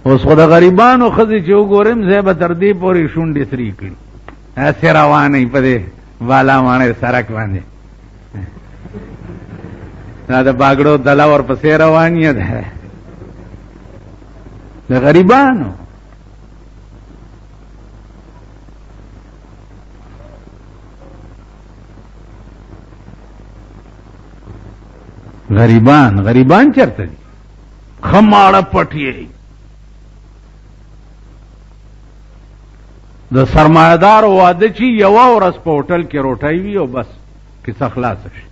اوس خو د غریبانو ښځې چې وګورم زه به تر دې پورې شونډې سرې کړي هسې روانې په دې بالا ماڼۍ سړک باندې دا د باګړو دله ورپسې روان یې ده د غریبانو غریبان چرته دي خماړه پټي د سرمایدار واده چې یوه ورځ په هوټل کې روټۍ وي او بس کیسه خلاصه شي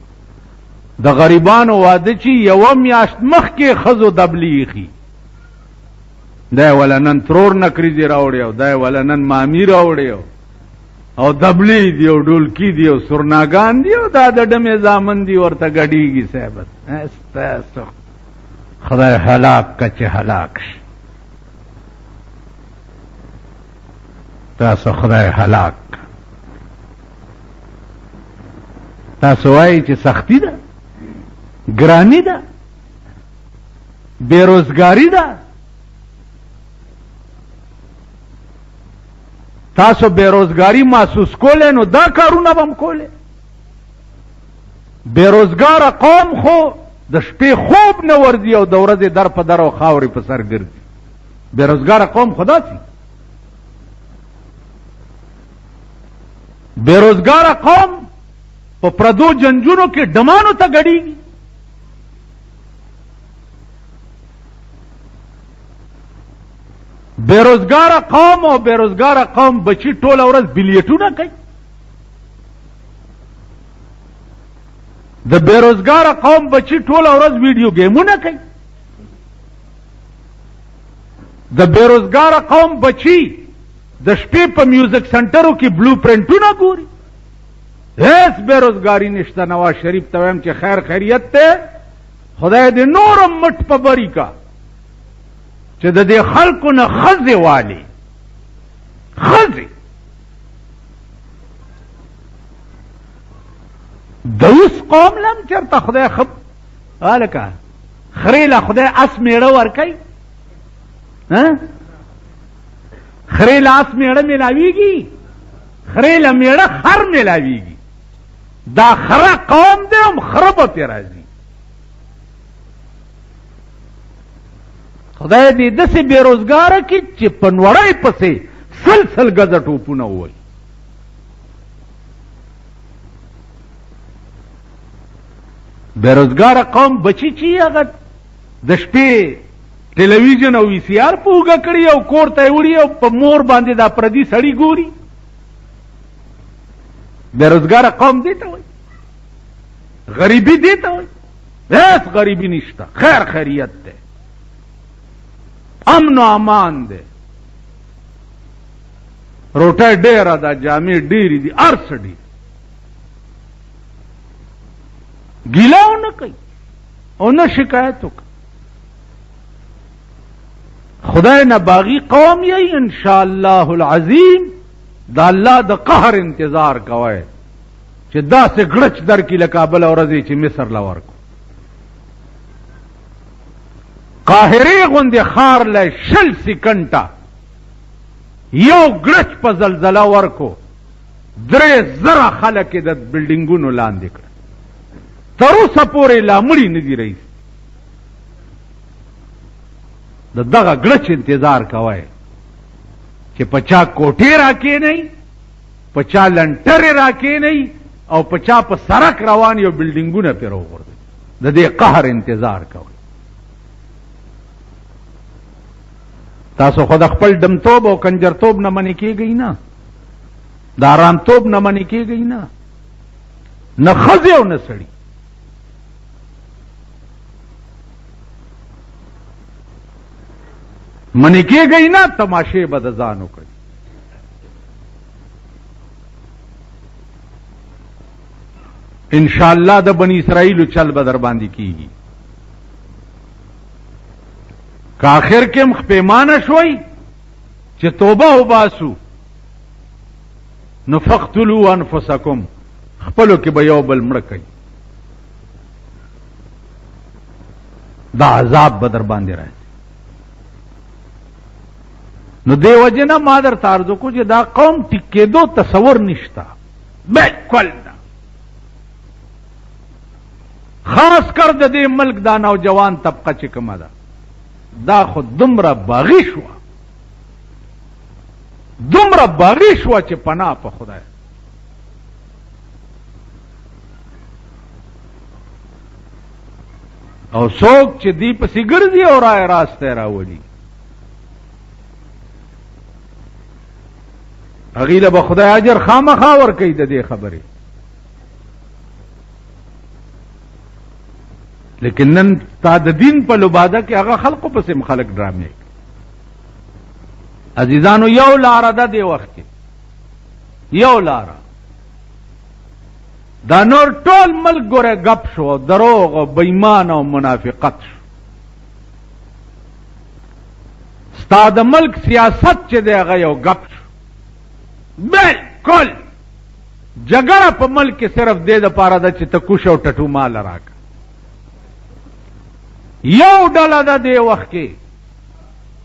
د غریبانو واده چې یوه میاشت مخکې ښځو دبلي ایښي دی وله نن ترور نکریزې راوړی او دی وله نن مامي راوړی او دبلی دی او ډولکی دی او سرناګان دی او دا د ډمې زامن دی ورته ګډېږي صاحبت ستاسو خدای هلاک که چې هلاک شي تاسو خدای هلاک تاسو وایي چې سختی ده ګرانی ده بیروزګاری ده تاسو بیروزګاری محسوس کوله نو دا کارونه بم کوله بیروزګار قوم خو د شپې خوب نه ورځي او د ورځې در په در او خاورې په سر ګرځي بیروزګار قوم خدا سي بیروزګار قوم په پردو جنجونو کې ډمانو ته ګډيږي بیروزګار قوم او بیروزګار قوم بچی ټول ورځ بلیټونه کوي د بیروزګار قوم بچی ټول ورځ ویډیو گیمونه کوي د بیروزګار قوم بچی د شپې په میوزیک سنټرو کې بلو پرنټونه ګوري هیڅ بیروزګاری نشته نواز شریف ته وایم چې خیر خیریت ته خدای دې نورم مټ په بری کا چې د دې خلکو نه ښځې والي ښځې د اوس قوم لم چېرته خدای هلکه خرې له خدای اس میړه ورکوي خرې له اس میړه میلاویږي خرې له میړه خر میلاویږي دا خره قوم دی هم خره به پې راځي خدای دې داسې بیروزګاره کړي چې په نوړی پسې سل ګزه ټوپونه ووایي بیروزګاره قوم بچي چې هغه د شپې ټلویزیون او وی سی آر په اوږه کړي او کور ته یې وړي او په مور باندې دا پردي سړي ګوري بیروزګاره قوم دې ته وایي غریبي دې ته وایي هیڅ غریبي نشته خیر خیریت دی امن و امان دی روټۍ ډېره ده جامې ډېرې دي هر څه ډېر ګیله ونه کوي او نه شکایت وکړي خدای نه باغي قوم یې ان شاء الله العظیم دا الله د قهر انتظار کوئ چې داسې ګړچ درکړي لکه بله ورځ چې مصر له ورکو قاهرې غوندې ښار له 20 سکنډه یو ګړچ په زلزله ورکو 3000 خلک یې د بلډینګونو لاندې کړه تر اوسه پورې لا مړي نه دي رئیس د دغه ګړچ انتظار کوئ چې په چا کوټې راکېنئ په چا لنټرې راکېنئ او په چا په سړک روان یو بلډینګونه پرې وغورځوئ د دې قهر انتظار کوئ تاسو خو د خپل ډمتوب او کنجرتوب نه منې کېږئ نه د ارامتوب نه منې کېږئ نه ښځې او نه سړي منې کېږئ نه تماشې به د ځان وکړئ انشاءالله د بني اسرائیلو چل به در باندې کېږي که آخر کې هم پیمانه شوي چې توبه وباسو نو فقتلوا انفسکم خپلو کې به یو بل مړه کوي دا عذاب به در باندې راځي نو دی وجنه ما در تارزو کو چې دا قوم ټیکېدو تصور نشتا بالکل نه. خاص کر د دې ملک دا نوجوان طبقه چې کومه ده دا خو دومره باغی شوه، دومره باغی شوه چې پناه په خدای. او څوک چې دی پسې ګرځي او رای راسته راوړي هغې له به خدای اجر خامخا ورکوي د دې خبرې. لیکن نن تا د دین په لباده کې هغه خلقو پسې خلق ډرامې. عزیزانو یو لاره ده دې وخت کې، یو لاره دا نور ټول ملک ګوره گپ شو، دروغ او بېمان او منافقت شو. ستا د ملک سیاست چې دی هغه یو گپ شو. بالکل جګړه په ملک کې صرف دې دپاره ده چې ته کوش او ټټو مال راکړه. یو ډله ده دې وخت کې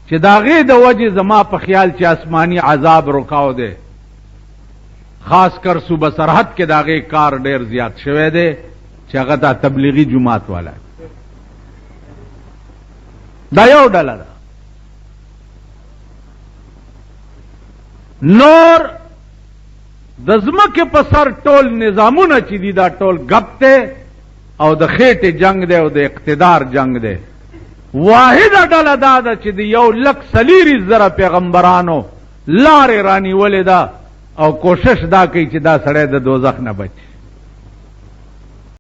چې د هغې د وجې زما په خیال چې آسماني عذاب رکاو دی، خاص کر صوبه سرحد کې د هغې کار ډېر زیات شوی دی چې هغه دا تبلیغي جماعت والا دا یو ډله ده. نور د ځمکې په سر ټول نظامونه چې دي دا ټول ګپ دی او د خېټې جنگ دی او د اقتدار جنگ دی. واحده ډله دا ده چې د 1,40,000 پیغمبرانو لارې رانیولې ده او کوشش دا کوي چې دا سړی د دوزخ نه بچي.